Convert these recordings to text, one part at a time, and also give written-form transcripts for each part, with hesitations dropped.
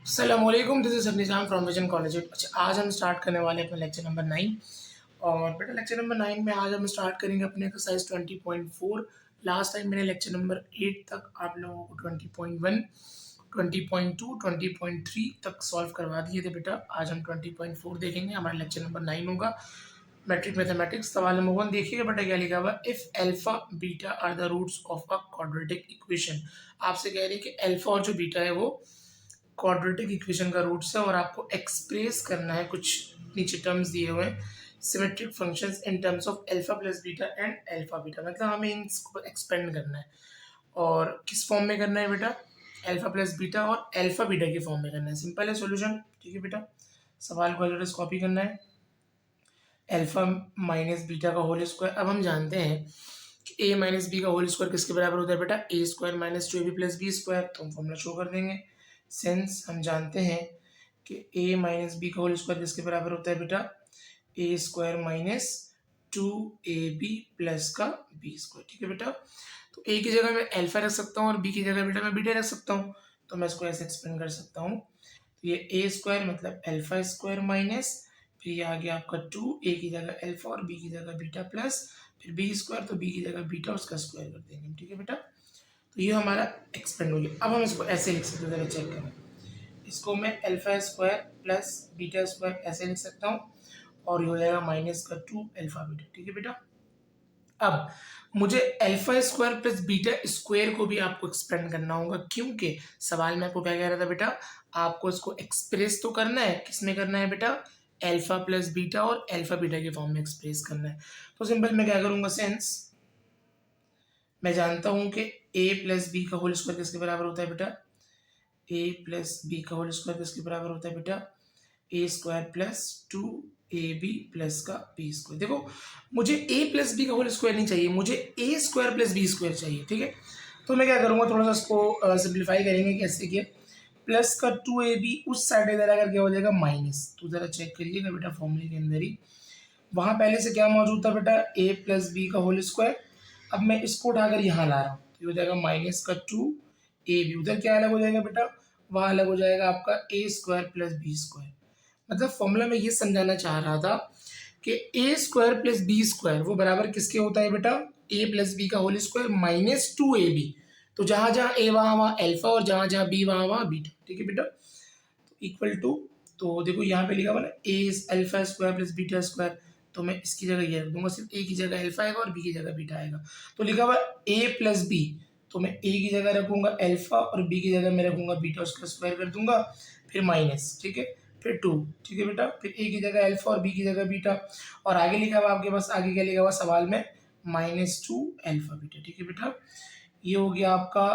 अस्सलामुअलैकुम, this is Nizam from vision college. अच्छा, आज हम स्टार्ट करने वाले हैं अपना लेक्चर नंबर 9। और बेटा लेक्चर नंबर 9 में आज हम स्टार्ट करेंगे अपने एक्सरसाइज 20.4। लास्ट टाइम मैंने लेक्चर नंबर 8 तक आप लोगों को 20.1, 20.2, 20.3 तक सॉल्व करवा दिए थे बेटा। आज हम 20.4 देखेंगे, हमारा लेक्चर नंबर 9 होगा। मैट्रिक मैथमेटिक्स सवाल नंबर 1 देखिएगा बेटा, क्या लिखा हुआ है। If alpha beta are the roots of a quadratic equation. आपसे कह रही है कि अल्फा और जो बीटा है वो क्वाड्रेटिक इक्वेशन का रूट्स है और आपको एक्सप्रेस करना है, कुछ नीचे टर्म्स दिए हुए हैं, symmetric functions in terms of alpha plus beta and alpha beta, मतलब हमें इनको एक्सपेंड करना है। और किस फॉर्म में करना है बेटा, अल्फा प्लस बीटा और अल्फा बीटा के फॉर्म में करना है। सिंपल है सॉल्यूशन, ठीक है बेटा। सवाल को एड्रेस कॉपी करना है, अल्फा माइनस बीटा का होल स्क्वायर। अब हम जानते हैं कि ए माइनस बी का होल स्क्वायर किसके बराबर होता है बेटा, a square minus 2ab plus b square. तो हम फॉर्मूला शो कर देंगे। सिंस हम जानते हैं कि ए माइनस बी का होल स्क्वायर किसके बराबर होता है बेटा, a square minus 2ab plus का बी स्क्वायर, ठीक है बेटा। तो ए की जगह मैं अल्फा रख सकता हूँ और बी की जगह बेटा मैं बीटा रख सकता हूँ, तो मैं इसको ऐसे एक्सपेंड कर सकता हूँ। तो ये ए स्क्वायर मतलब अल्फा स्क्वायर माइनस, फिर ये आ गया आपका 2, ए की जगह अल्फा और बी की जगह बीटा प्लस, फिर बी स्क्वायर तो बी की जगह बीटा उसका स्क्वायर कर देंगे, ठीक है बेटा। तो ये हमारा एक्सपेंड हो गया। अब हम इसको ऐसे लिख सकते हैं, जरा चेक करें। इसको मैं alpha square plus beta square ऐसे लिख सकता हूँ और ये हो जाएगा माइनस का 2 अल्फा बीटा, ठीक है बेटा। अब मुझे alpha square plus beta square को भी आपको एक्सपेंड करना होगा, क्योंकि सवाल में आपको क्या कह रहा था बेटा, आपको इसको एक्सप्रेस तो करना है, किसमें करना है बेटा, अल्फा प्लस बीटा और अल्फा बीटा के फॉर्म में एक्सप्रेस करना है। तो सिंपल मैं क्या करूंगा, सेंस मैं जानता हूं कि ए प्लस बी का होल स्क्वायर किसके बराबर होता है बेटा, ए प्लस बी का होल स्क्वायर किसके बराबर होता है बेटा, a square plus 2ab plus का बी स्क्वायर। देखो मुझे ए प्लस बी का होल स्क्वायर नहीं चाहिए, मुझे ए स्क्वायर प्लस बी स्क्वायर चाहिए, ठीक है। तो मैं क्या करूँगा, थोड़ा सा इसको सिंप्लीफाई करेंगे। कैसे किया, प्लस का 2ab उस साइड इधर आकर क्या हो जाएगा माइनस। तो ज़रा चेक करिएगा बेटा, फॉर्मूले के अंदर ही वहाँ पहले से क्या मौजूद था बेटा, ए प्लस बी का होल स्क्वायर। अब मैं इसको उठाकर यहाँ ला रहा हूँ, तो ये हो जाएगा माइनस का 2ab। उधर क्या अलग हो जाएगा बेटा, वहाँ अलग हो जाएगा आपका ए स्क्वायर प्लस बी स्क्वायर। मतलब फॉर्मूला में ये समझाना चाह रहा था कि ए स्क्वायर प्लस बी स्क्वायर वो बराबर किसके होता है बेटा, ए प्लस बी का होल स्क्वायर माइनस 2ab। तो जहां जहां ए वहां वहां अल्फा और जहां जहां बी वहां वहां बीटा, ठीक है बेटा। तो इक्वल टू, तो देखो यहाँ पे लिखा हुआ ना ए alpha square plus beta square, तो मैं इसकी जगह ये रख दूंगा, सिर्फ ए की जगह अल्फा आएगा और बी की जगह बीटा आएगा। तो लिखा हुआ ए प्लस बी, तो मैं ए की जगह रखूंगा अल्फा और बी की जगह मैं रखूंगा बीटा, उसका स्क्वायर कर दूंगा, फिर माइनस, ठीक है, फिर 2, ठीक है बेटा, फिर ए की जगह अल्फा और बी की जगह बीटा। और आगे लिखा हुआ आपके पास, आगे क्या लिखा हुआ सवाल में, -2 अल्फा बीटा, ठीक है बेटा। ये हो गया आपका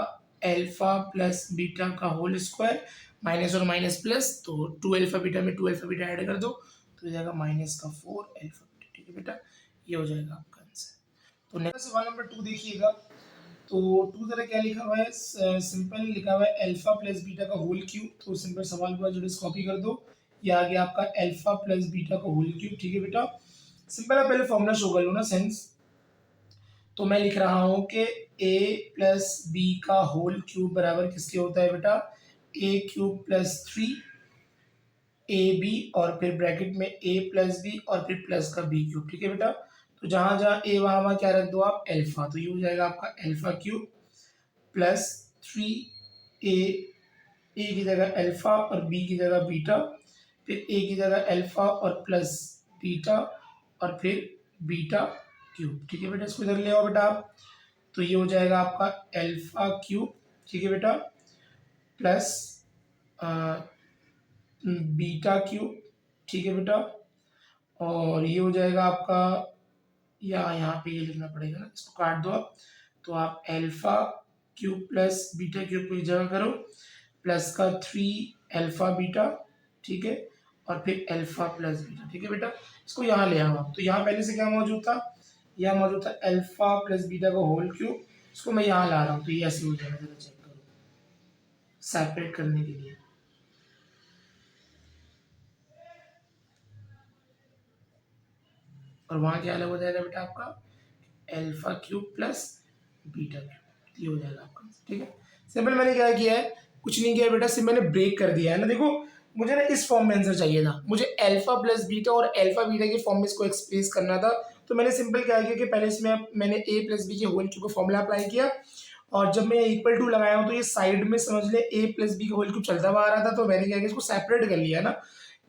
अल्फा प्लस बीटा का होल स्क्वायर, माइनस और माइनस प्लस, तो 2 अल्फा बीटा में 2 अल्फा बीटा ऐड कर दो तो हो जाएगा माइनस का 4 अल्फा बीटा, ठीक है बेटा। ये हो जाएगा आपका आंसर। तो नेक्स्ट सवाल नंबर 2 देखिएगा। तो 2 जरा क्या लिखा हुआ है, सिंपल लिखा हुआ है अल्फा प्लस बीटा का होल क्यूब। तो सिंपल सवाल को जो कॉपी कर दो, ये आ गया आपका अल्फा प्लस बीटा का होल क्यूब, ठीक है बेटा। सिंपल है, पहले फॉर्मूला शो कर लो ना, सेंस। तो मैं लिख रहा हूं कि a प्लस बी का होल क्यूब बराबर किसके होता है बेटा, a क्यूब प्लस 3ab और फिर ब्रैकेट में a प्लस बी और फिर प्लस का b क्यूब, ठीक है बेटा। तो जहां जहां a वहां वहां क्या रख दो आप, अल्फा। तो ये हो जाएगा आपका alpha cube plus 3a, a की जगह अल्फा और b की जगह बीटा, फिर a की जगह अल्फा और प्लस बीटा और फिर बीटा क्यूब, ठीक है बेटा। इसको इधर ले आओ बेटा आप। तो ये हो जाएगा आपका अल्फा क्यूब, ठीक है बेटा, प्लस बीटा क्यूब, ठीक है बेटा। और ये हो जाएगा आपका, यहाँ पे ये लिखना पड़ेगा ना, इसको काट दो आप। तो आप alpha cube plus beta cube को एक जगह करो, प्लस का 3 अल्फा बीटा, ठीक है, और फिर अल्फा प्लस बीटा, ठीक है बेटा। इसको यहाँ ले आओ आप। तो यहाँ पहले से क्या मौजूद था, यहाँ मौजूद था अल्फा प्लस बीटा का होल क्यूब। इसको मैं यहाँ ला रहा हूँ, तो ये ऐसे हो जाएगा, जरा चेक करो सेपरेट करने के लिए। और वहां क्या अलग हो जाएगा बेटा आपका, alpha cube plus beta cube, ये हो जाएगा आपका, ठीक है। सिंपल मैंने क्या किया है, कुछ नहीं किया बेटा, सिर्फ मैंने ब्रेक कर दिया है ना। देखो मुझे ना इस फॉर्म में आंसर चाहिए था, मुझे अल्फा प्लस बीटा और अल्फा बीटा के फॉर्म में इसको एक्सप्रेस करना था। तो मैंने सिंपल क्या किया कि पहले इसमें मैंने ए प्लस बी के होल क्यूब का फॉर्मूला अप्लाई किया, और जब मैं इक्वल टू लगाया हूँ तो ये साइड में समझ ले ए प्लस बी का होल क्यूब चलता हुआ आ रहा था, तो मैंने क्या किया इसको सेपरेट कर लिया ना।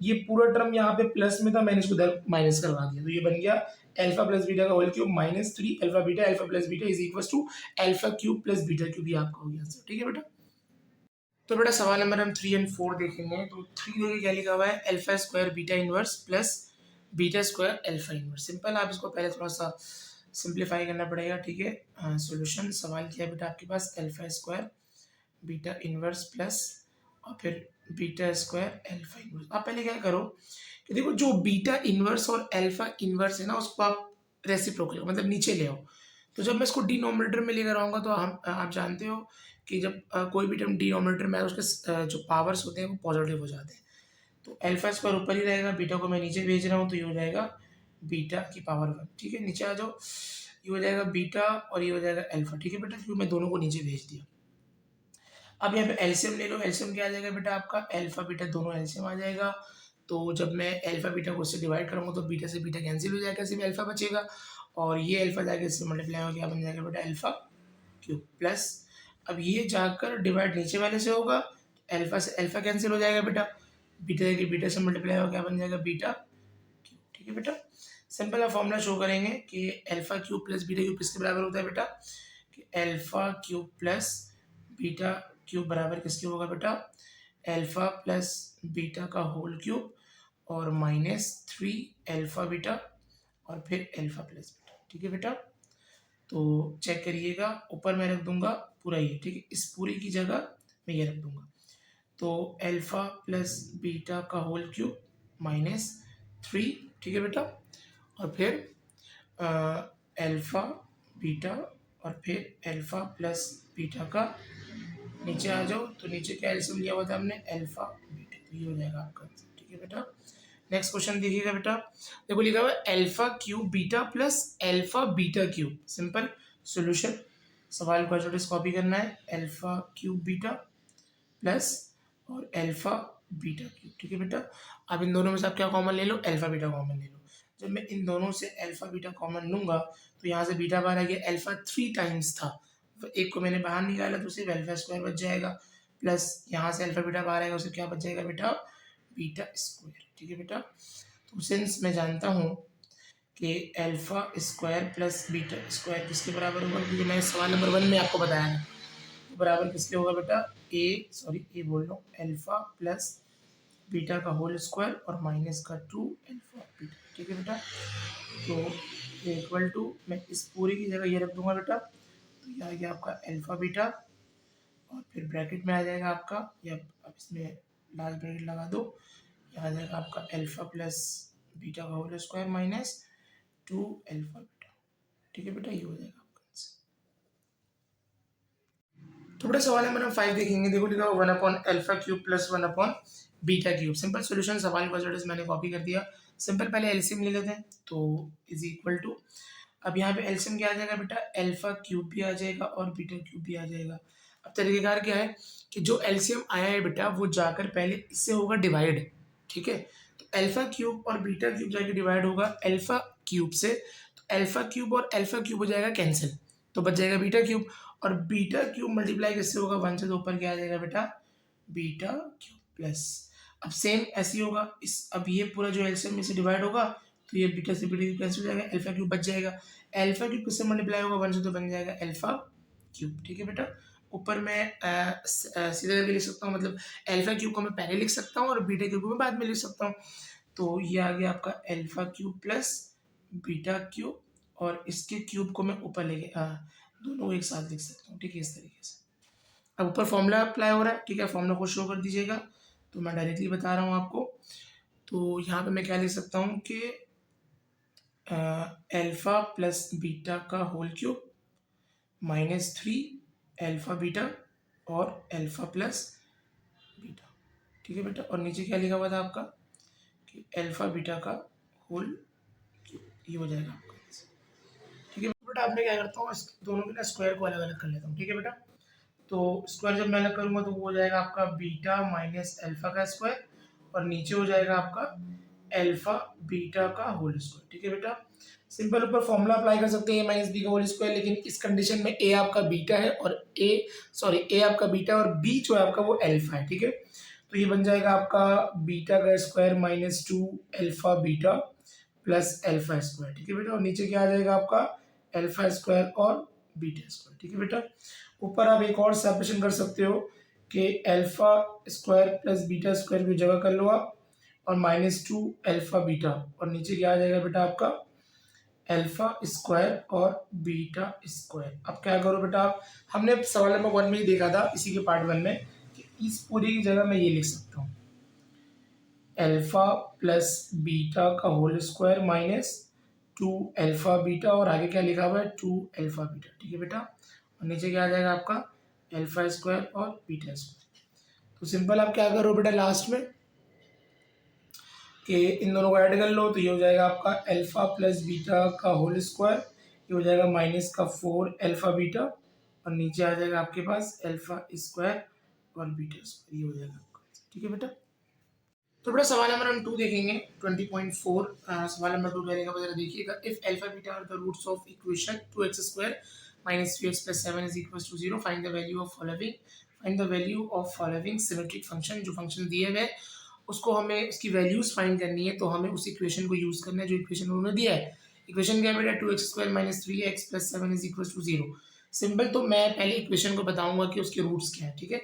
ये पूरा टर्म यहाँ पे प्लस में था, मैंने इसको इधर माइनस करवा दिया, तो ये बन गया अल्फा प्लस बीटा का whole cube minus 3 alpha plus beta is equal to alpha cube plus beta cube. ये आपका हो गया आंसर, ठीक है बेटा। तो बेटा सवाल नंबर हम 3 और 4 देखेंगे। तो 3 देखिए क्या लिखा हुआ है, alpha square beta inverse plus beta square alpha inverse. Simple, आप इसको पहले थोड़ा सा सिंप्लीफाई करना पड़ेगा, ठीक है। सॉल्यूशन सवाल क्या है बेटा आपके पास, alpha square beta inverse plus और फिर बीटा स्क्वायर अल्फा इनवर्स। आप पहले क्या करो कि देखो जो बीटा इनवर्स और अल्फा इनवर्स है ना, उसको आप रेसिप्रोकल मतलब नीचे ले आओ। तो जब मैं इसको डिनोमिनेटर में लेकर आऊँगा तो हम आप जानते हो कि जब कोई भी टर्म डिनोमिनेटर में आए उसके जो पावर्स होते हैं वो पॉजिटिव हो जाते हैं। तो अल्फा स्क्वायर ऊपर ही रहेगा, बीटा को मैं नीचे भेज रहा हूँ, तो ये हो जाएगा बीटा की पावर 1, ठीक है। नीचे आ जाओ, ये हो जाएगा बीटा और ये हो जाएगा अल्फा, ठीक है बेटा, क्योंकि मैं दोनों को नीचे भेज दिया। अब यहाँ पे एलसीएम ले लो, एलसीएम क्या आ जाएगा बेटा आपका, अल्फा बीटा दोनों एलसीएम आ जाएगा। तो जब मैं अल्फा बीटा को उससे डिवाइड करूँगा तो बीटा से बीटा कैंसिल हो जाएगा, सिर्फ अल्फा बचेगा, और ये अल्फा जाके इससे मल्टीप्लाई हो, क्या बन जाएगा बेटा अल्फा क्यूब प्लस। अब ये जाकर डिवाइड नीचे वाले से होगा, अल्फा से अल्फा कैंसिल हो जाएगा बेटा, बीटा जाके बीटा से मल्टीप्लाई हो, क्या बन जाएगा बीटा क्यूब, ठीक है बेटा। सिंपल आप फॉर्मूला शो करेंगे कि alpha cube plus beta cube किसके बराबर होता है बेटा, कि alpha cube plus beta cube बराबर किसके होगा बेटा, अल्फा प्लस बीटा का होल क्यूब और माइनस 3 अल्फा बीटा और फिर अल्फा प्लस बीटा, ठीक है बेटा। तो चेक करिएगा, ऊपर मैं रख दूंगा पूरा ये, ठीक है, इस पूरी की जगह मैं ये रख दूंगा। तो अल्फा प्लस बीटा का होल क्यूब माइनस 3, ठीक है बेटा, और फिर अल्फा बीटा और फिर अल्फा प्लस बीटा का, नीचे आ जाओ तो नीचे क्या एल्सियम लिया हुआ था हमने, अल्फा बीटा, तो ये हो जाएगा आपका आंसर, ठीक है बेटा। नेक्स्ट क्वेश्चन देखिएगा बेटा, देखो लिखा हुआ है alpha cube beta plus alpha beta cube. Simple solution, सवाल को छोटे कॉपी करना है, अल्फा क्यूब बीटा प्लस और अल्फा बीटा क्यूब, ठीक है बेटा। अब इन दोनों में से आप क्या कॉमन ले लो, अल्फा बीटा कॉमन ले लो। जब मैं इन दोनों से अल्फा बीटा कॉमन लूंगा तो यहाँ से बीटा बाहर आ गया, अल्फा 3 टाइम्स था, तो एक को मैंने बाहर निकाला तो सिर्फ अल्फा स्क्वायर बच जाएगा, प्लस यहाँ से अल्फा बीटा बाहर आएगा, उसे क्या बच जाएगा बेटा, बीटा स्क्वायर, ठीक है बेटा। तो सिंस मैं जानता हूँ कि alpha square plus beta square किसके बराबर होगा, क्योंकि मैं सवाल नंबर 1 में आपको बताया है, तो बराबर किसके होगा बेटा, ए बोल रहा हूँ, अल्फा प्लस बीटा का होल स्क्वायर और माइनस का 2 अल्फा बीटा, ठीक है बेटा। तो इक्वल टू मैं इस पूरी की जगह ये रख दूंगा बेटा, तो ये आ गया आपका अल्फा बीटा और फिर ब्रैकेट में आ जाएगा आपका, या अब इसमें लास्ट ब्रैकेट लगा दो, ये आ जाएगा आपका अल्फा प्लस बीटा का whole square minus 2 alpha beta, ठीक है बेटा, ये हो जाएगा आपका आंसर। तो बेटा सवाल नंबर 5 देखेंगे, देखो लिखा हुआ 1 upon alpha cube plus 1 upon beta cube. Simple solution, सवाल का एड्रेस मैंने कॉपी कर दिया। सिंपल पहले एलसीएम ले लेते हैं, तो इज इक्वल टू, अब यहाँ पे एलसीएम क्या आ जाएगा बेटा, अल्फा क्यूब भी आ जाएगा और बीटा क्यूब भी आ जाएगा। अब तरीकेकार क्या है कि जो एलसीएम आया है बेटा वो जाकर पहले इससे होगा डिवाइड, ठीक है। तो अल्फा क्यूब और बीटा क्यूब जाकर डिवाइड होगा अल्फा क्यूब से, तो अल्फा क्यूब और अल्फा क्यूब हो जाएगा कैंसिल, तो बच जाएगा बीटा क्यूब, और बीटा क्यूब मल्टीप्लाई किससे होगा, 1 से, तो ऊपर क्या आ जाएगा बेटा, बीटा क्यूब प्लस। अब सेम ऐसे ही होगा, इस अब ये पूरा जो एलसीएम में से डिवाइड होगा तो ये बीटा से बीटा कैंसिल हो जाएगा, अल्फा क्यूब बच जाएगा, अल्फा क्यूब किससे मल्टीप्लाई होगा, 1 से, तो बन जाएगा अल्फा क्यूब, ठीक है बेटा। ऊपर मैं सीधा करके लिख सकता हूँ, मतलब अल्फा क्यूब को मैं पहले लिख सकता हूँ और बीटा क्यूब को मैं बाद में लिख सकता हूँ। तो ये आ गया आपका alpha cube plus beta cube, और इसके क्यूब को मैं ऊपर लेके दोनों को एक साथ लिख सकता हूँ, ठीक है, इस तरीके से। अब ऊपर फॉर्मूला अप्लाई हो रहा है, ठीक है, फॉर्मूला को शो कर दीजिएगा, तो मैं डायरेक्टली बता रहा हूँ आपको। तो यहाँ पे मैं क्या लिख सकता हूँ कि अल्फा प्लस बीटा का whole cube minus 3 alpha beta और अल्फा प्लस बीटा, ठीक है बेटा। और नीचे क्या लिखा हुआ था आपका कि अल्फा बीटा का होल क्यूब, ये हो जाएगा आपका, ठीक है बेटा। अब मैं क्या करता हूँ, दोनों के ना स्क्वायर को अलग अलग कर लेता हूँ, ठीक है बेटा। तो स्क्वायर जब मैं अलग करूँगा तो वो हो जाएगा आपका बीटा माइनस अल्फा का स्क्वायर, और नीचे हो जाएगा आपका अल्फा बीटा का होल स्क्वायर। ठीक है बेटा, सिंपल ऊपर फॉर्मूला अप्लाई कर सकते हैं ए माइनस बी का होल स्क्वायर, लेकिन इस कंडीशन में ए आपका बीटा है और ए आपका बीटा और बी जो है आपका वो अल्फा है। ठीक है, तो ये बन जाएगा आपका बीटा का square minus 2 alpha beta plus alpha square. ठीक है बेटा, और नीचे क्या आ जाएगा आपका अल्फा स्क्वायर और बीटा स्क्वायर। ठीक है बेटा, ऊपर आप एक और सेपरेशन कर सकते हो कि alpha square plus beta square की जगह कर लो आप, और माइनस 2 अल्फा बीटा, और नीचे क्या आ जाएगा बेटा आपका अल्फा स्क्वायर और बीटा स्क्वायर। अब क्या करो बेटा आप, हमने सवाल नंबर 1 में ही देखा था इसी के पार्ट 1 में कि इस पूरी की जगह मैं ये लिख सकता हूँ अल्फा प्लस बीटा का whole square minus 2 alpha beta, और आगे क्या लिखा हुआ है 2 अल्फा बीटा। ठीक है बेटा, और नीचे क्या आ जाएगा आपका अल्फा स्क्वायर और बीटा स्क्वायर। तो सिंपल आप क्या करो बेटा लास्ट में कि इन दोनों को ऐड कर लो, तो ये हो जाएगा आपका अल्फा प्लस बीटा का होल स्क्वायर, ये हो जाएगा माइनस का 4 अल्फा बीटा, और नीचे आ जाएगा आपके पास अल्फा स्क्वायर और बीटा स्क्वायर, ये हो जाएगा आपका। ठीक है बेटा, तो बेटा सवाल नंबर हम 2 देखेंगे 20.4। सवाल नंबर 2 करेगा जरा देखिएगा, if alpha beta are the roots of equation 2x square minus 3x plus 7 is equal to 0, find the value of following, find the value of following symmetric function. जो फंक्शन दिए हुए उसको हमें उसकी वैल्यूज फाइंड करनी है, तो हमें उस इक्वेशन को यूज करना है जो इक्वेशन उन्होंने दिया है। इक्वेशन क्या है बेटा 2x square minus 3x plus 7 is equal to 0। Simple, तो मैं पहले इक्वेशन को बताऊंगा कि उसके रूट्स क्या है। ठीक है,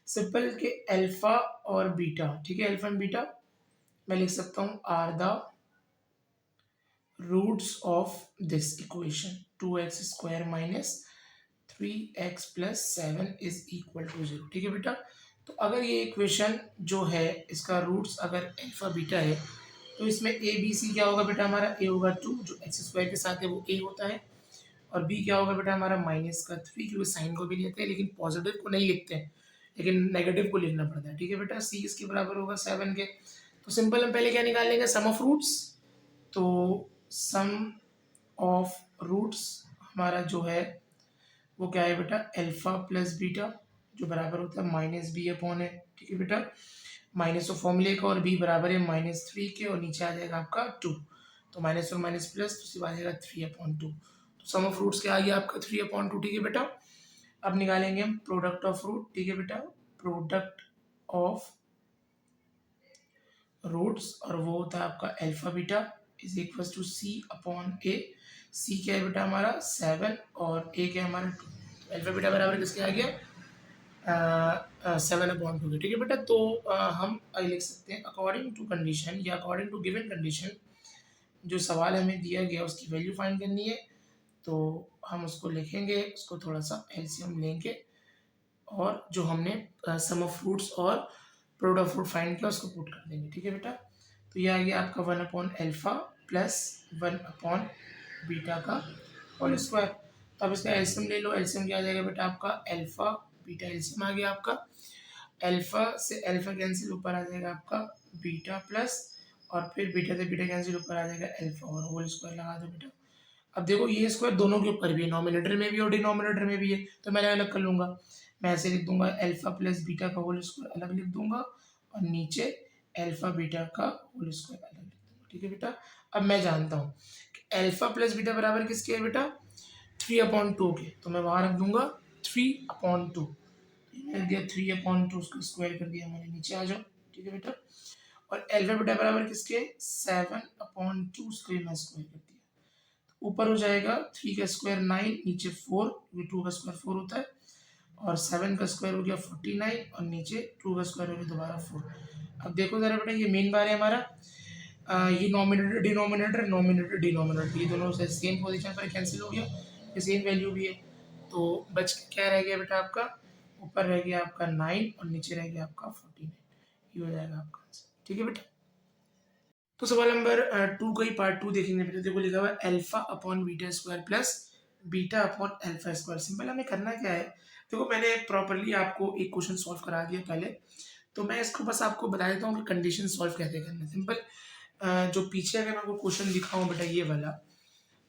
सिंपल के अल्फा और बीटा, ठीक है अल्फा एंड बीटा मैं लिख सकता हूं are the roots of this equation 2x square minus 3x plus 7 is equal to 0। ठीक है बेटा, तो अगर ये इक्वेशन जो है इसका रूट्स अगर अल्फा बीटा है, तो इसमें ए बी सी क्या होगा बेटा, हमारा ए होगा 2 जो एक्स स्क्वायर के साथ है वो ए होता है, और बी क्या होगा बेटा हमारा माइनस का 3, क्योंकि साइन को भी लेते हैं लेकिन पॉजिटिव को नहीं लिखते हैं, लेकिन नेगेटिव को लिखना पड़ता है। ठीक है बेटा, सी इसके बराबर होगा 7 के। तो सिंपल हम पहले क्या निकाल लेंगे सम ऑफ रूट्स, तो सम ऑफ रूट्स हमारा जो है वो क्या है बेटा अल्फा प्लस बीटा जो बराबर होता है माइनस बी अपॉन है। ठीक है बेटा, माइनस ऑफ फॉर्मूले का, और बी बराबर है माइनस 3 के, और नीचे आ जाएगा आपका 2, तो माइनस और माइनस प्लस तो सिर्फ आ जाएगा 3/2। तो सम ऑफ रूट्स क्या आ गया आपका 3/2। ठीक है बेटा, अब निकालेंगे हम प्रोडक्ट ऑफ रूट। ठीक है बेटा, प्रोडक्ट ऑफ रूट्स, और वो होता है आपका alpha beta is equal to C upon A. C क्या है बेटा हमारा 7 और ए क्या है हमारा 2। अल्फा बीटा बराबर किसके आ गया 7/2 के। ठीक है बेटा, तो हम लिख सकते हैं अकॉर्डिंग टू कंडीशन या अकॉर्डिंग टू गिवन कंडीशन, जो सवाल हमें दिया गया उसकी वैल्यू फाइंड करनी है, तो हम उसको लिखेंगे, उसको थोड़ा सा एलसीएम लेंगे, और जो हमने सम ऑफ फ्रूट्स और प्रोडक्ट ऑफ फ्रूट फाइंड किया उसको पुट कर देंगे। ठीक है बेटा, तो ये आ गया आपका 1/अल्फा प्लस 1/ बीटा का होल स्क्वायर। तो अब इसका एलसीएम ले लो, एलसीएम क्या आ जाएगा बेटा आपका अल्फा बीटा, एलसीएम आ गया आपका, अल्फा से अल्फा कैंसिल, ऊपर आ जाएगा आपका बीटा प्लस, और फिर बीटा से बीटा कैंसिल, ऊपर आ जाएगा अल्फा, और होल स्क्वायर लगा दो बेटा। अब देखो ये स्क्वायर दोनों के ऊपर भी है, नॉमिनेटर में भी और डिनोमिनेटर में भी है, तो मैं अलग अलग कर लूंगा। मैं ऐसे लिख दूंगा अल्फा प्लस बीटा का होल स्क्वायर अलग लिख दूंगा, और नीचे अल्फा बीटा का होल स्क्वायर अलग लिख दूंगा। ठीक है बेटा, अब मैं जानता हूँ कि अल्फा प्लस बीटा बराबर किसके है बेटा 3/2 के, तो मैं वहां रख दूंगा 3/2। मैंने दिया 3/2, उसको स्क्वायर कर दिया मैंने, नीचे आ जाओ। ठीक है बेटा, और अल्फा बीटा बराबर किसके 7/2, उसको मैं स्क्वायर कर दिया, ऊपर हो जाएगा 3 का स्क्वायर 9, नीचे 4, क्योंकि 2 का स्क्वायर 4 होता है, और 7 का स्क्वायर हो गया 49, और नीचे 2 का स्क्वायर हो गया दोबारा 4। अब देखो जरा बेटा ये मेन बार है हमारा, ये नॉमिनेटर डिनोमिनेटर, नॉमिनेटर डिनोमिनेटर, ये दोनों से सेम पोजीशन पर कैंसिल हो गया, ये सेम वैल्यू भी है, तो बच क्या रह गया बेटा आपका, ऊपर रह गया आपका 9 और नीचे रह गया आपका 49, ये हो जाएगा आपका आंसर। ठीक है बेटा, तो सवाल नंबर 2 का ही पार्ट 2 देखेंगे बेटा। देखो लिखा हुआ है alpha upon beta square plus beta upon alpha square. Simple हमें करना क्या है, देखो मैंने प्रॉपरली आपको एक क्वेश्चन सॉल्व करा दिया पहले, तो मैं इसको बस आपको बता देता हूँ कि कंडीशन सॉल्व कैसे करना है। सिंपल जो पीछे अगर मैं आपको क्वेश्चन दिखाऊँ बेटा ये वाला,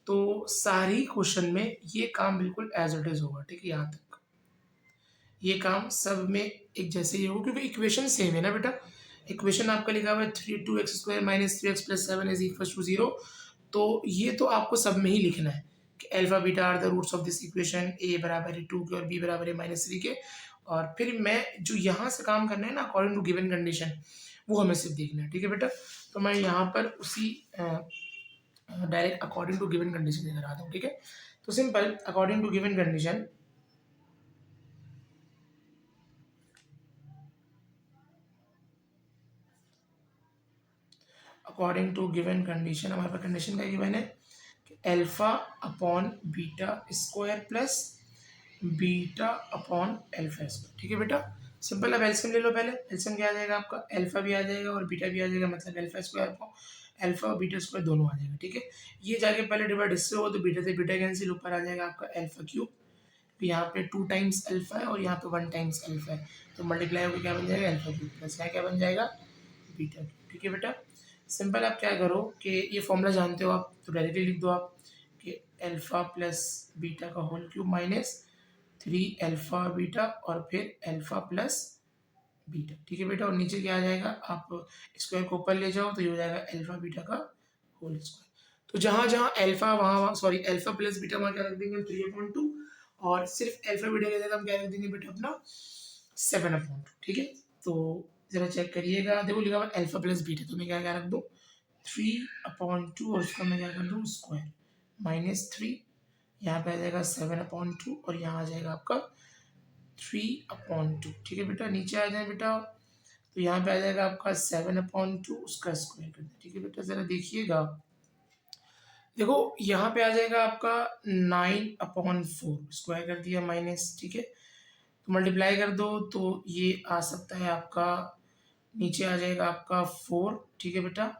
तो सारी क्वेश्चन में ये काम बिल्कुल एज इट इज होगा। ठीक है, यहाँ तक ये काम सब में एक जैसे ही होगा क्योंकि इक्वेशन सेम है ना बेटा। इक्वेशन आपका लिखा हुआ है 3 2x² minus 3x+7 is equal to 0। तो ये तो आपको सब में ही लिखना है कि alpha beta are the roots of this equation, a बराबर है 2 के और बी बराबर है -3 के। और फिर मैं जो यहाँ से काम करना है ना अकॉर्डिंग टू गिवन कंडीशन, वो हमें सिर्फ देखना है, ठीक है बेटा। तो मैं यहाँ पर उसी direct according to given condition लेकर आता हूँ, ठीक है। तो simple according to given condition, according to given condition हमारे पास कंडीशन क्या गिवन है कि alpha upon beta square plus beta upon alpha square, ठीक है बेटा। सिंपल। अब एलसीएम ले लो पहले। एलसीएम क्या आ जाएगा आपका, अल्फा भी आ जाएगा और बीटा भी आ जाएगा, मतलब अल्फा स्क्वायर अपॉन अल्फा और बीटा स्क्वायर दोनों आ जाएगा, ठीक है। ये जाके पहले डिवाइड इससे हो तो बीटा से बीटा कैंसिल, ऊपर आ जाएगा आपका अल्फा क्यूब। तो यहाँ पे 2 टाइम्स अल्फा है और यहाँ पे 1 टाइम्स अल्फा है, तो मल्टीप्लाई होकर क्या बन जाएगा अल्फा क्यूब प्लस यहाँ क्या बन जाएगा बीटा क्यूब, ठीक है बेटा। सिंपल। आप क्या करो कि ये फॉर्मूला जानते हो आप, तो डायरेक्टली लिख दो आप कि अल्फा प्लस बीटा का whole cube minus 3 alpha beta और फिर अल्फा प्लस बीटा, ठीक है बेटा। और नीचे क्या आ जाएगा, आप स्क्वायर को ऊपर ले जाओ तो ये हो जाएगा अल्फा बीटा का होल स्क्वायर। तो जहाँ जहाँ अल्फा वहाँ सॉरी अल्फा प्लस बीटा वहाँ क्या रख देंगे 3/2, और सिर्फ अल्फा बीटा की जगह हम क्या रख देंगे बेटा अपना 7/2, ठीक है। तो जरा चेक करिएगा, देखो लिखा हुआ अल्फा प्लस बीटा, तो मैं क्या क्या रख दूँ 3/2 और उसका मैं क्या कर दूँ स्क्वायर -3, यहाँ पे आ जाएगा 7/2 और यहाँ आ जाएगा आपका 3/2, ठीक है बेटा। नीचे आ जाए बेटा, तो यहाँ पे आ जाएगा आपका 7/2 उसका स्क्वायर कर दे, ठीक है बेटा। जरा देखिएगा, देखो यहाँ पे आ जाएगा आपका 9/4 स्क्वायर कर दिया माइनस, ठीक है। तो मल्टीप्लाई कर दो तो ये आ सकता है आपका, नीचे आ जाएगा आपका 4, ठीक है बेटा।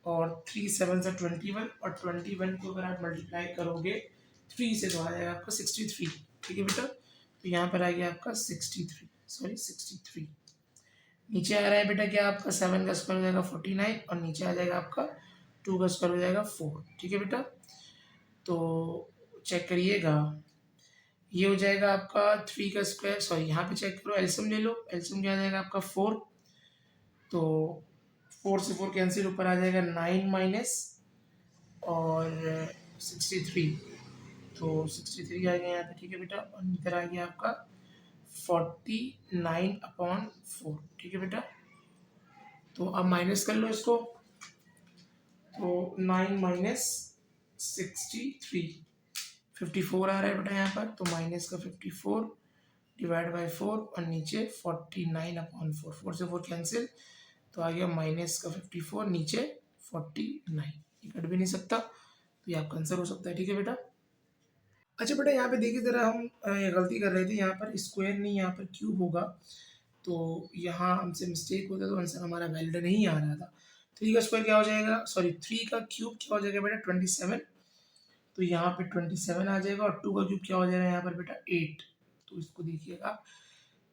और 3 7 से 21 और 21 को अगर आप मल्टीप्लाई करोगे 3 से तो आ जाएगा आपका 63, ठीक है बेटा। तो यहाँ पर आ गया आपका 63। नीचे आ रहा है बेटा क्या आपका 7 का स्क्वायर हो जाएगा 49 और नीचे आ जाएगा आपका 2 का स्क्वायर हो जाएगा 4, ठीक है बेटा। तो चेक करिएगा, ये हो जाएगा आपका 3 का स्क्वायर, सॉरी यहाँ पे चेक करो, एलसीएम ले लो। एलसीएम क्या आ जाएगा आपका 4, तो 4 से 4 कैंसिल, ऊपर आ जाएगा 9 माइनस और 63, तो 63 आ गया यहाँ पे, ठीक है बेटा। और इधर आ गया आपका 49/4, ठीक है बेटा। तो अब माइनस कर लो इसको, तो 9 माइनस 63 54 आ रहा है बेटा यहाँ पर, तो माइनस का 54 डिवाइड बाई 4 और नीचे 49/4, 4 से 4 कैंसिल, तो आ गया माइनस का 54 नीचे 49, ये कट भी नहीं सकता, तो ये आपका आंसर हो सकता है, ठीक है बेटा। अच्छा बेटा यहाँ पे देखिए ज़रा, हम गलती कर रहे थे, यहाँ पर स्क्वायर नहीं यहाँ पर क्यूब होगा, तो यहाँ हमसे मिस्टेक होता तो आंसर हमारा वैलिड नहीं आ रहा था। 3 का स्क्वायर क्या हो जाएगा, सॉरी 3 का क्यूब क्या हो जाएगा बेटा 27, तो यहाँ पे 27 आ जाएगा और 2 का क्यूब क्या हो जाएगा यहाँ पर बेटा 8, तो इसको देखिएगा,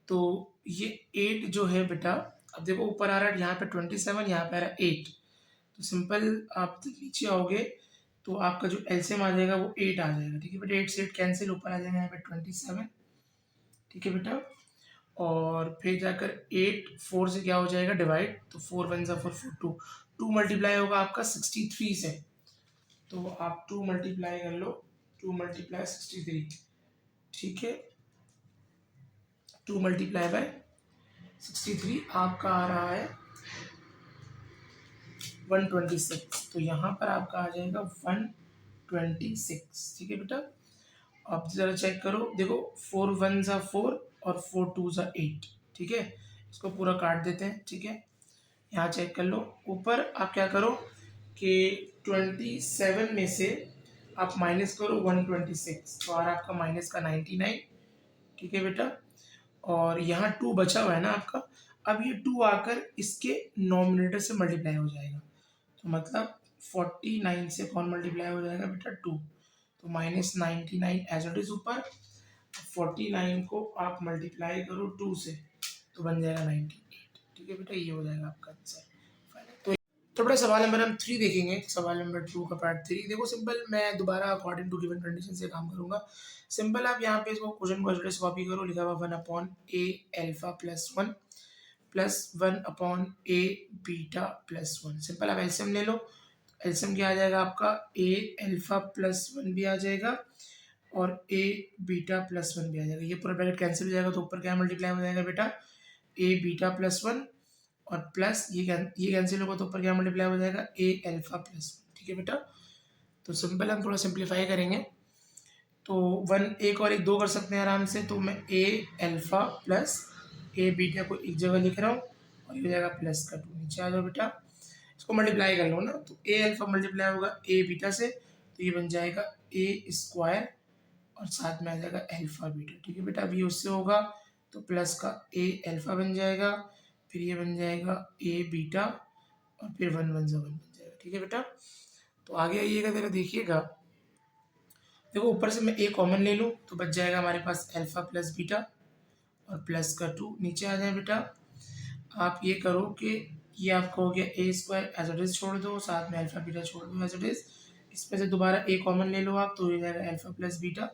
तो ये 8 जो है बेटा, अब देखो ऊपर आ रहा है यहाँ पे 27, यहाँ पे आ रहा है 8, तो सिंपल आप नीचे आओगे तो आपका जो एलसीएम आ जाएगा वो 8 आ जाएगा, ठीक है बेटा। 8 से 8 कैंसिल, ऊपर आ जाएगा यहाँ पे 27, ठीक है बेटा। और फिर जाकर 8 4 से क्या हो जाएगा डिवाइड, तो 4 1 4 4 2 मल्टीप्लाई होगा आपका 63 से, तो आप 2 मल्टीप्लाई कर लो, 2 मल्टीप्लाई 63, ठीक है। 2 मल्टीप्लाई बाय 63 आपका आ रहा है 126, तो यहाँ पर आपका आ जाएगा 126, ठीक है बेटा। अब जरा चेक करो, देखो 4 1 4 और 4 2 8, ठीक है। इसको पूरा काट देते हैं, ठीक है। यहाँ चेक कर लो, ऊपर आप क्या करो कि 27 में से आप माइनस करो 126, तो आ रहा आपका माइनस का 99, ठीक है बेटा। और यहाँ 2 बचा हुआ है ना आपका, अब ये 2 आकर इसके नॉमिनेटर से मल्टीप्लाई हो जाएगा, तो मतलब 49 से कौन मल्टीप्लाई हो जाएगा बेटा 2, तो -99 एज इट इज ऊपर, 49 को आप मल्टीप्लाई करो 2 से तो बन जाएगा 98, ठीक है बेटा। ये हो जाएगा आपका आंसर फाइनल। तो तो बड़ा सवाल नंबर हम 3 देखेंगे, सवाल नंबर 2 का पार्ट 3। देखो सिंपल, मैं दोबारा अकॉर्डिंग टू गिवन कंडीशन से काम करूँगा। सिंपल आप यहाँ पे इसको क्वेश्चन को एज कॉपी करो, लिखा हुआ 1 अपॉन ए अल्फा प्लस 1 प्लस 1 अपॉन ए बीटा प्लस 1। सिंपल आप एलसीएम ले लो। एलसीएम क्या आ जाएगा आपका, ए अल्फा प्लस 1 भी आ जाएगा और ए बीटा प्लस 1 भी आ जाएगा। ये पूरा ब्रैकेट कैंसिल हो जाएगा, तो ऊपर क्या मल्टीप्लाई हो जाएगा बेटा, ए बीटा प्लस 1 और प्लस ये कैंसिल होगा, तो ऊपर क्या मल्टीप्लाई हो जाएगा, ए अल्फा प्लस 1। ठीक है बेटा, तो सिंपल हम थोड़ा सिंप्लीफाई करेंगे, तो 1 एक और एक 2 कर सकते हैं आराम से। तो मैं ए अल्फा प्लस ए बीटा को एक जगह लिख रहा हूँ और ये हो जाएगा प्लस का 2। नीचे आ जाओ बेटा, इसको मल्टीप्लाई कर लो ना, तो ए अल्फा मल्टीप्लाई होगा ए बीटा से, तो ये बन जाएगा ए स्क्वायर और साथ में आ जाएगा अल्फा बीटा। ठीक है बेटा, अब ये उससे होगा तो प्लस का ए अल्फा बन जाएगा, फिर ये बन जाएगा ए बीटा और फिर 1 1 से 1 बन जाएगा। ठीक है बेटा, तो आगे आइएगा जरा देखिएगा। देखो ऊपर से मैं ए कॉमन ले लूँ तो बच जाएगा हमारे पास अल्फा प्लस बीटा और प्लस का 2। नीचे आ जाए बेटा, आप ये करो कि ये आपका हो गया ए स्क्वायर एज इट इज छोड़ दो, साथ में अल्फा बीटा छोड़ दो एज इट इज। इसमें से दोबारा ए कॉमन ले लो आप, तो हो जाएगा अल्फा प्लस बीटा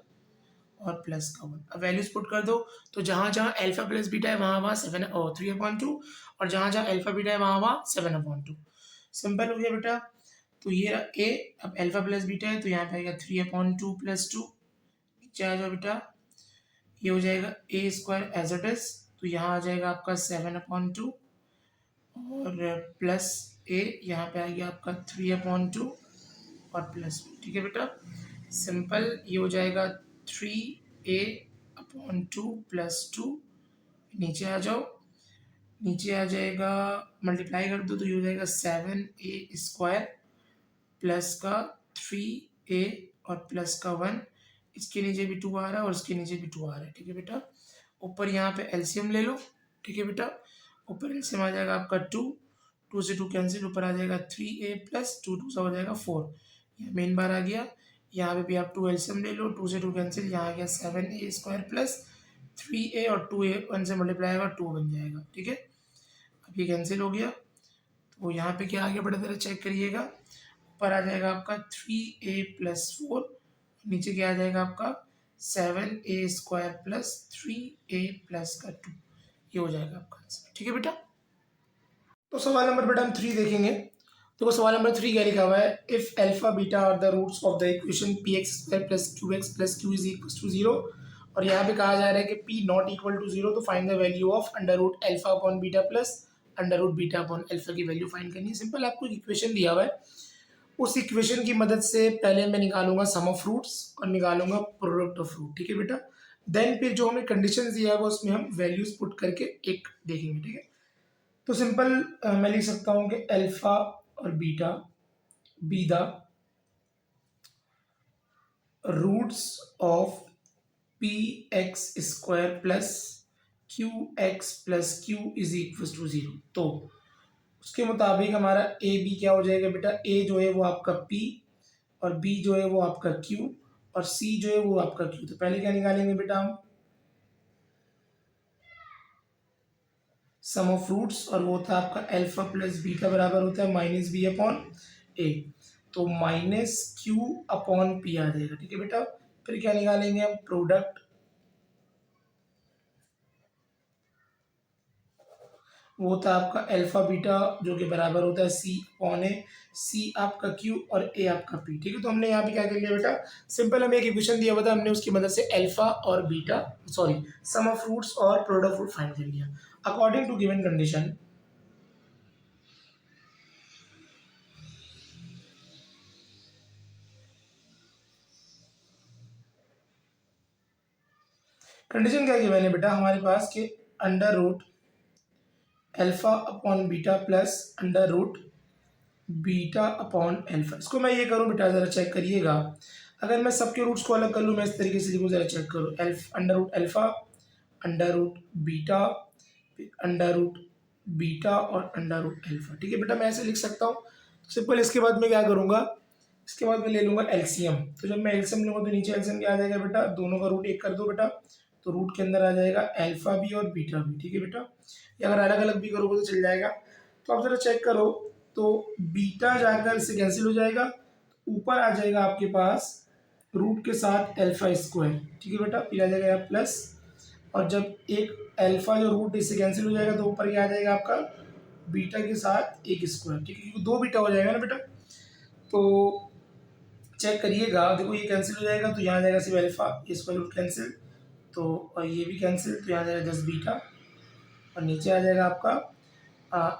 और प्लस का 1। अब वैल्यूज पुट कर दो, तो जहाँ जहाँ अल्फा प्लस बीटा है वहाँ वहाँ 7 और 3/2, और जहाँ जहाँ अल्फा बीटा है वहाँ वहाँ 7/2। सिंपल हो गया बेटा। तो ये रहा ए, अब अल्फा प्लस बीटा है तो यहाँ पे आएगा 3/2 प्लस 2। नीचे आ जाओ बेटा, ये हो जाएगा ए स्क्वायर एज इट इज, तो यहाँ आ जाएगा आपका 7/2 और प्लस ए, यहाँ पे आ गया आपका 3/2 और प्लस। ठीक है बेटा, सिंपल ये हो जाएगा 3a/2 प्लस 2। नीचे आ जाओ, नीचे आ जाएगा, मल्टीप्लाई कर दो तो ये हो जाएगा 7a स्क्वायर प्लस का 3a और प्लस का 1। इसके नीचे भी 2 आ रहा है और इसके नीचे भी 2 आ रहा है। ठीक है बेटा, ऊपर यहाँ पे एलसीएम ले लो। ठीक है बेटा, ऊपर एलसीएम आ जाएगा आपका 2, 2 से 2 कैंसिल, ऊपर आ जाएगा 3a प्लस 2 2 सा हो जाएगा 4। यह मेन बार आ गया, यहाँ पे भी आप 2 एलसीएम ले लो, 2 से 2 कैंसिल, यहाँ आ गया 7a स्क्वायर प्लस 3a और 2a 1 से मल्टीप्लाई होगा 2 बन जाएगा। ठीक है, अब ये कैंसिल हो गया, तो यहाँ पे क्या आ गया बड़ा तरह चेक करिएगा। ऊपर आ जाएगा आपका 3a प्लस 4, नीचे क्या आ जाएगा आपका 7a square plus 3a plus का 2। ये हो जाएगा आपका आंसर। ठीक है बेटा, तो सवाल नंबर बेटा हम 3 देखेंगे। देखो सवाल नंबर 3 क्या लिखा हुआ है, if alpha beta are the roots of the equation P X square plus Q X plus Q is equal to 0, और यहाँ पे कहा जा रहा है कि p नॉट इक्वल टू 0, तो find the value of under root alpha upon beta plus under root beta upon alpha की वैल्यू फाइंड करनी है। सिंपल आपको एक इक्वेशन दिया हुआ है, उस इक्वेशन की मदद से पहले मैं निकालूंगा सम ऑफ फ्रूट्स और निकालूंगा प्रोडक्ट ऑफ फ्रूट। ठीक है बेटा, देन फिर जो हमें कंडीशन दिया है उसमें हम वैल्यूज पुट करके एक देखेंगे। ठीक है, तो सिंपल मैं लिख सकता हूँ कि अल्फा और beta be the roots of P X square plus Q X plus Q is equal to 0। तो उसके मुताबिक हमारा ए बी क्या हो जाएगा बेटा, ए जो है वो आपका p और b जो है वो आपका q और c जो है वो आपका q। तो पहले क्या निकालेंगे बेटा हम, सम ऑफ फ्रूट्स, और वो था आपका अल्फा प्लस बीटा बराबर होता है माइनस बी अपॉन ए, तो माइनस क्यू अपॉन पी आ जाएगा। ठीक है बेटा, फिर क्या निकालेंगे हम, प्रोडक्ट, वो था आपका अल्फा बीटा जो कि बराबर होता है सी अपॉन ए, सी आपका क्यू और ए आपका पी। ठीक है, तो हमने यहाँ पे क्या कर लिया बेटा, सिंपल हमें एक इक्वेशन दिया हुआ था, हमने उसकी मदद से अल्फा और beta sorry sum of roots और प्रोडक्ट फ्रूट फाइंड कर लिया according to given condition. Condition क्या गिवन है बेटा हमारे पास कि under root alpha upon beta plus under root beta upon alpha. इसको मैं ये करूँ बेटा, ज़रा चेक करिएगा, अगर मैं सबके रूट्स को अलग कर लूँ, मैं इस तरीके से लिखूँ, ज़रा चेक करो, under root alpha, under root beta, under root beta और अंडर रूट अल्फा। ठीक है बेटा, मैं ऐसे लिख सकता हूँ। सिंपल इसके बाद मैं क्या करूँगा, इसके बाद मैं ले लूँगा एलसीएम। तो जब मैं एलसीएम लूँगा तो नीचे एलसीएम क्या आ जाएगा बेटा, दोनों का रूट एक कर दो बेटा, तो रूट के अंदर आ जाएगा अल्फा भी और बीटा भी। ठीक है बेटा, या अगर अलग अलग भी करोगे तो चल जाएगा। तो आप ज़रा चेक करो, तो बीटा जाकर इससे कैंसिल हो जाएगा, ऊपर आ जाएगा आपके पास रूट के साथ अल्फा स्क्वायर, ठीक है बेटा, फिर आ जाएगा यहाँ प्लस, और जब एक अल्फा जो रूट इससे कैंसिल हो जाएगा तो ऊपर क्या आ जाएगा आपका बीटा के साथ एक स्क्वायर, ठीक है, क्योंकि दो बीटा हो जाएगा ना बेटा। तो चेक करिएगा, देखो ये कैंसिल हो जाएगा तो यहाँ आ जाएगा सिर्फ अल्फा, ये स्क्वायर रूट कैंसिल, तो और ये भी कैंसिल, तो यहाँ आ जाएगा 10 बीटा, और नीचे आ जाएगा आपका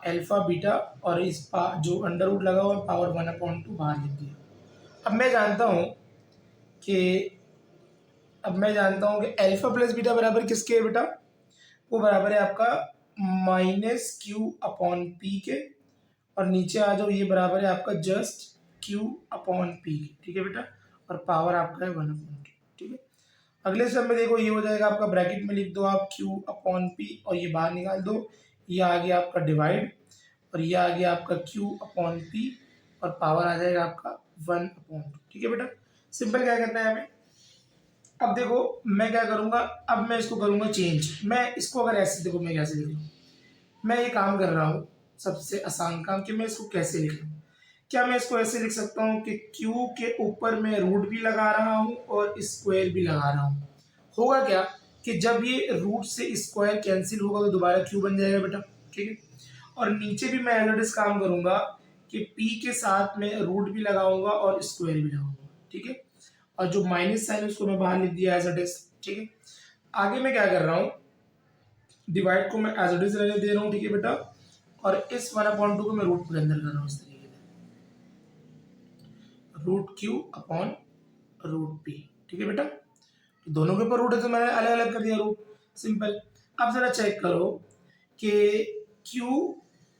अल्फा बीटा, और इस जो अंडर रूट लगा हुआ पावर 1/2 बाहर लिख दिया। अब मैं जानता हूँ कि अल्फा प्लस बीटा बराबर किसके है बेटा, वो बराबर है आपका -q/p के, और नीचे आ जाओ ये बराबर है आपका जस्ट q/p के, ठीक है बेटा, और पावर आपका है 1/2, ठीक है। अगले स्टेप में देखो ये हो जाएगा आपका, ब्रैकेट में लिख दो आप q/p और ये बाहर निकाल दो, ये आ गया आपका डिवाइड, और ये आ गया आपका q/p, और पावर आ जाएगा आपका 1/2, ठीक है बेटा। सिंपल क्या करना है हमें, अब देखो मैं क्या करूंगा, अब मैं इसको करूंगा चेंज, मैं इसको अगर ऐसे देखो मैं कैसे लिख लूँ, मैं ये काम कर रहा हूँ सबसे आसान काम कि मैं इसको कैसे लिख लूँ। क्या मैं इसको ऐसे लिख सकता हूँ कि q के ऊपर मैं रूट भी लगा रहा हूँ और स्क्वायर भी लगा रहा हूँ, होगा क्या कि जब ये रूट से स्क्वायर कैंसिल होगा तो दोबारा q बन जाएगा बेटा, ठीक है। और नीचे भी मैं एज इट इज काम करूंगा कि p के साथ में रूट भी लगाऊंगा और स्क्वायर भी लगाऊंगा, ठीक है, और जो माइनस साइन उसको मैं बाहर लिख दिया एज इट इज, ठीक है। आगे मैं क्या कर रहा हूँ, डिवाइड को मैं एज इट इज रहने दे रहा हूँ, ठीक है बेटा, और इस 1/2 को मैं रूट के अंदर कर रहा हूँ इस तरीके से, √q/√p, ठीक है बेटा। तो दोनों के ऊपर रूट है तो मैंने अलग अलग कर दिया रूट, सिंपल। अब जरा चेक करो कि q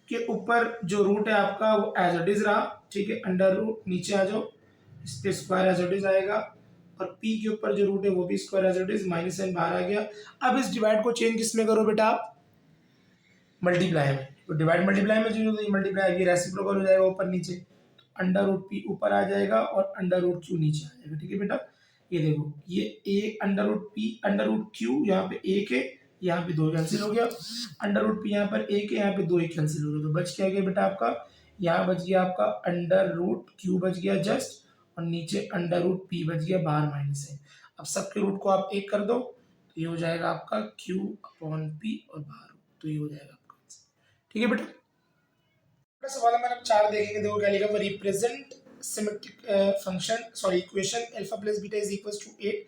के ऊपर जो रूट है आपका वो एज इट इज रहा, ठीक है, अंडर रूट, नीचे आ जाओ इस पे स्क्वायर एज इट इज आएगा, और p के ऊपर जो रूट है वो भी square as it is, minus sign बाहर आ गया। अब इस डिवाइड को चेंज किस में करो बेटा आप, मल्टीप्लाई में, तो डिवाइड मल्टीप्लाई में चेंज होता है, मल्टीप्लाई ये रेसिप्रोकल हो जाएगा ऊपर नीचे, तो √p ऊपर आ जाएगा और √q नीचे आ जाएगा, ठीक है बेटा। ये देखो ये a √p √q यहाँ पे एक है, यहाँ पे 2 कैंसिल हो गया, √p यहाँ पर एक है, यहाँ पे 2 एक कैंसिल हो गया, तो बच क्या गया बेटा आपका, यहाँ बच गया आपका √q बच गया जस्ट, और नीचे √p बच गया बाहर माइनस है। अब सबके रूट को आप एक कर दो तो ये हो जाएगा आपका q/p और बाहर, तो ये हो जाएगा आपका, ठीक है बेटा। अगला सवाल है, मैंने 4 देखेंगे, देखो क्या लिखा, represent symmetric function sorry equation alpha plus beta is equal to 8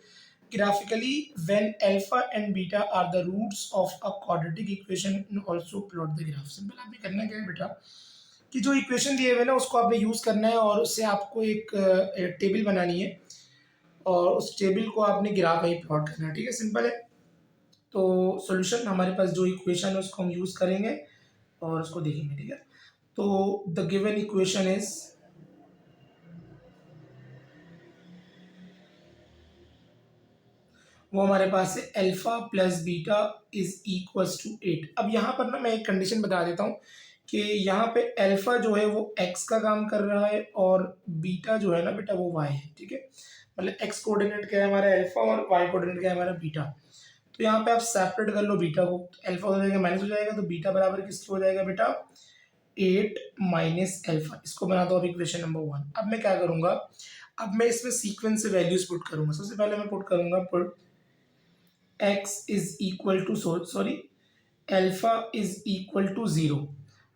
graphically when alpha and beta are the roots of a quadratic equation and also plot the graph। Simple आपने करना क्या है बेटा कि जो इक्वेशन दिए हुए ना उसको आपने यूज़ करना है, और उससे आपको एक टेबल बनानी है, और उस टेबल को आपने ग्राफ वहीं प्लॉट करना है, ठीक है, सिंपल है। तो सॉल्यूशन हमारे पास जो इक्वेशन है उसको हम यूज़ करेंगे और उसको देखेंगे, ठीक है। तो द गिवन इक्वेशन इज, वो हमारे पास है alpha plus beta is equals to 8। अब यहाँ पर ना मैं एक कंडीशन बता देता हूँ कि यहाँ पे अल्फा जो है वो x का काम कर रहा है और बीटा जो है ना बेटा वो y है, ठीक है, मतलब x कोऑर्डिनेट क्या है हमारा अल्फा और y कोऑर्डिनेट क्या है हमारा बीटा। तो यहाँ पे आप सेपरेट कर लो बीटा को, तो अल्फा हो जाएगा माइनस हो जाएगा, तो बीटा बराबर किसके हो जाएगा बेटा 8 माइनस अल्फा, इसको बना दो अब इक्वेशन नंबर 1। अब मैं क्या करूँगा, अब मैं इसमें सीक्वेंस से वैल्यूज पुट करूँगा। सबसे पहले मैं पुट करूँगा put x is equal to sorry alpha is equal to 0,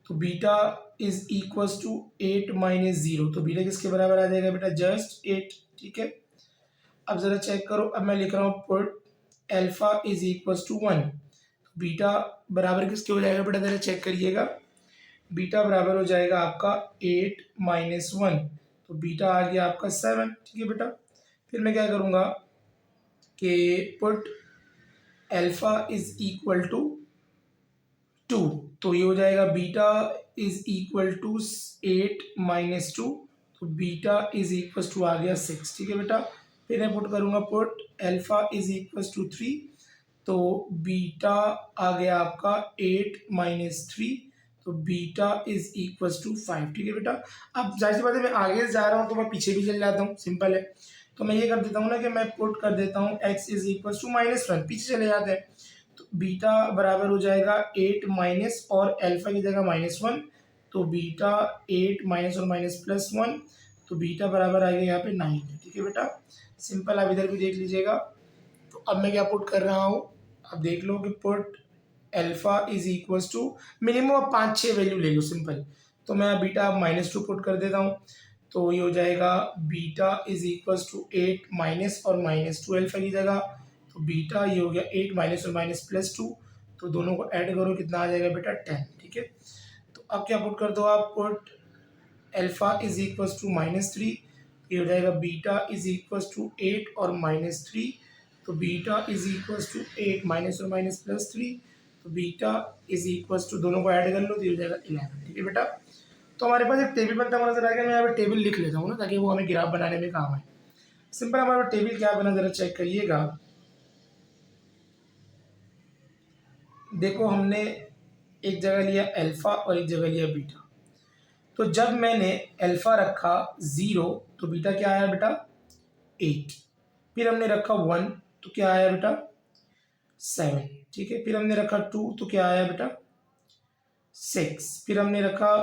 तो beta is equal to 8 minus 0, तो बीटा किसके बराबर आ जाएगा बेटा जस्ट 8, ठीक है। अब जरा चेक करो, अब मैं लिख रहा हूँ put alpha is equal to 1, beta बराबर किसके हो जाएगा बेटा जरा चेक करिएगा, बीटा बराबर हो जाएगा आपका 8 माइनस 1, तो बीटा आ गया आपका 7, ठीक है बेटा। फिर मैं क्या करूँगा कि put alpha is equal to 2, तो ये हो जाएगा beta is equal to 8 minus 2, तो बीटा इज इक्वल टू आ गया 6, ठीक है बेटा। फिर मैं पुट करूँगा put alpha is equal to 3, तो बीटा आ गया आपका 8 माइनस 3, तो बीटा इज इक्वल टू 5, ठीक है बेटा। अब जाहिर सी बात है मैं आगे जा रहा हूँ तो मैं पीछे भी चल जाता हूँ, सिंपल है। तो मैं ये कर देता हूँ ना कि मैं पुट कर देता हूँ x इज इक्वल टू -1, पीछे चले जाते हैं, तो बीटा बराबर हो जाएगा 8 माइनस और अल्फा की जगह -1, तो बीटा 8 माइनस और माइनस प्लस 1, तो बीटा बराबर आ गया यहाँ पे 9 है। ठीक है बेटा, सिंपल। आप इधर भी देख लीजिएगा। तो अब मैं क्या पुट कर रहा हूँ, अब देख लो कि put alpha is equal to minimum आप 5-6 वैल्यू ले लो, सिंपल। तो मैं बीटा -2 पुट कर देता हूँ, तो ये हो जाएगा beta is equal to 8 minus और -2 अल्फा की जगह। तो बीटा ये हो गया 8 माइनस और माइनस प्लस 2, तो दोनों को ऐड करो, कितना आ जाएगा बेटा 10। ठीक है, तो अब क्या पुट कर दो आप, put alpha is equal to -3, ये हो जाएगा बीटा इज इक्वल टू 8 और -3, तो beta is equal to 8 minus और माइनस प्लस 3, तो बीटा इज इक्वल टू दोनों को ऐड कर लो, तो ये हो जाएगा 11। ठीक है बेटा, तो हमारे पास एक टेबल बनता हुआ नजर आ गया। मैं यहाँ पे टेबल लिख लेता हूँ ना, ताकि वो हमें ग्राफ बनाने में काम आए। सिंपल, हमारा टेबल क्या बना जरा चेक करिएगा। देखो, हमने एक जगह लिया अल्फा और एक जगह लिया बीटा। तो जब मैंने अल्फा रखा 0, तो बीटा क्या आया बेटा 8। फिर हमने रखा 1, तो क्या आया बेटा 7। ठीक है, फिर हमने रखा 2, तो क्या आया बेटा 6। फिर हमने रखा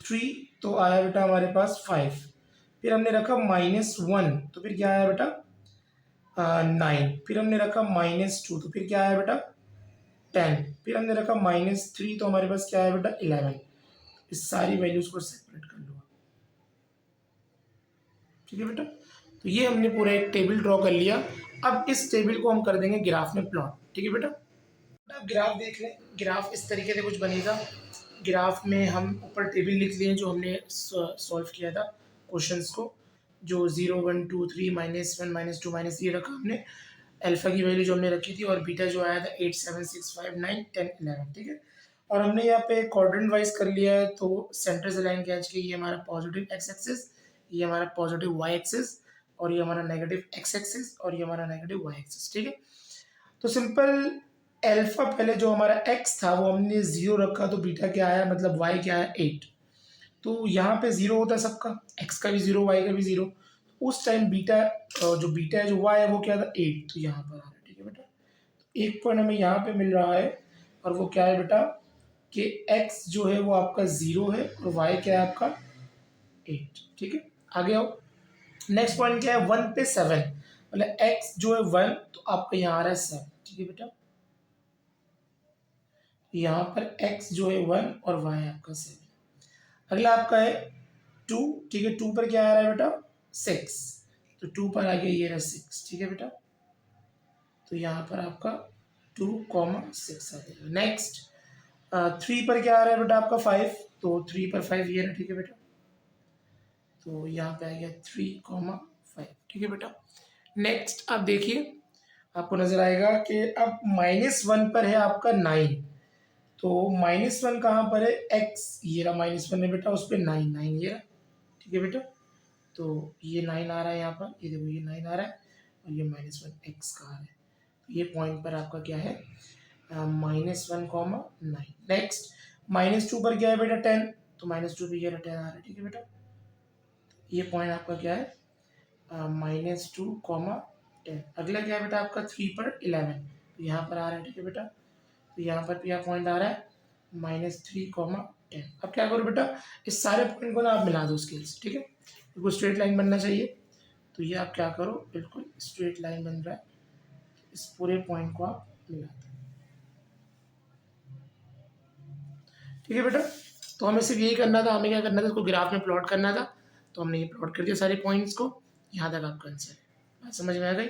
3, तो आया बेटा हमारे पास 5। फिर हमने रखा -1, तो फिर क्या आया बेटा 9। फिर हमने रखा -2, तो फिर क्या आया बेटा 10। फिर हमने रखा -3, तो हमारे पास क्या आया बेटा 11। इस सारी वैल्यूज को सेपरेट कर लो। ठीक है बेटा, तो ये हमने पूरा एक टेबल ड्रॉ कर लिया। अब इस टेबल को हम कर देंगे ग्राफ में प्लॉट। ठीक है बेटा, अब ग्राफ देख लें। ग्राफ इस तरीके से कुछ बनेगा। ग्राफ में हम ऊपर टेबल लिख लिए जो हमने सॉल्व किया था क्वेश्चंस को, जो 0 1 2 3 -1 -2 -3 रखा हमने। अल्फा की वैल्यू जो हमने रखी थी, और बीटा जो आया था 8 7 6 5 9 10 11। ठीक है, और हमने यहाँ पे क्वाड्रेंट वाइज कर लिया है। तो सेंटर से लाइन खींच के, ये हमारा पॉजिटिव एक्स एक्सिस, ये हमारा पॉजिटिव वाई एक्सिस, और ये हमारा नेगेटिव एक्स एक्सिस, और ये हमारा नेगेटिव वाई एक्सिस। ठीक है, तो सिंपल, अल्फा पहले जो हमारा एक्स था वो हमने 0 रखा, तो बीटा क्या आया, मतलब वाई क्या आया 8। तो यहाँ पे 0 होता है सबका, एक्स का भी 0 वाई का भी 0। उस टाइम बीटा, जो बीटा है जो वाई है वो क्या था 8, तो यहाँ पर आ रहा है। ठीक है बेटा, एक पॉइंट हमें यहाँ पे मिल रहा है, और वो क्या है बेटा कि x जो है वो आपका 0 है, और y क्या है आपका 8। ठीक है, आगे आओ। नेक्स्ट पॉइंट क्या है, 1 पे 7, मतलब x जो है 1, तो आपका यहाँ आ रहा है 7। ठीक है बेटा, यहाँ पर x जो है 1 और y आपका 7। अगला आपका है 2। ठीक है, 2 पर क्या आ रहा है बेटा 6, तो 2 पर आ गया ये रहा 6। ठीक है बेटा, तो यहाँ पर आपका 2, 6 आ जाएगा। नेक्स्ट 3 पर क्या आ रहा है बेटा आपका 5, तो 3 पर 5 ये रहा। ठीक है बेटा, तो यहाँ पे आ गया 3, 5। ठीक है बेटा, नेक्स्ट आप देखिए, आपको नजर आएगा कि अब -1 पर है आपका 9। तो -1 कहाँ पर है, x, ये रहा -1 है बेटा, उस पर 9 9 ये रहा। ठीक है बेटा, तो ये 9 आ रहा है यहाँ पर, ये देखो ये 9 आ रहा है, और ये -1 x का आ रहा है। तो ये पॉइंट पर आपका क्या है -1, 9। नेक्स्ट -2 पर क्या है बेटा 10, तो -2 पे ये 10 आ रहा है। ठीक है बेटा, ये पॉइंट आपका क्या है -2, 10। अगला क्या है बेटा आपका 3 पर 11, तो यहाँ पर आ रहा है। ठीक है बेटा, तो यहाँ पर क्या पॉइंट आ रहा है -3, 10। अब क्या करो बेटा, इस सारे पॉइंट को ना आप मिला दो स्केल से। ठीक है, बिल्कुल स्ट्रेट लाइन बनना चाहिए। तो ये आप क्या करो, बिल्कुल स्ट्रेट लाइन बन रहा है, इस पूरे पॉइंट को आप मिला दो। ठीक है बेटा, तो हमें सिर्फ यही करना था। हमें क्या करना था, इसको ग्राफ में प्लॉट करना था। तो हमने ये प्लॉट कर दिया सारे पॉइंट्स को। यहाँ तक आपका आंसर है। बात समझ में आ गई।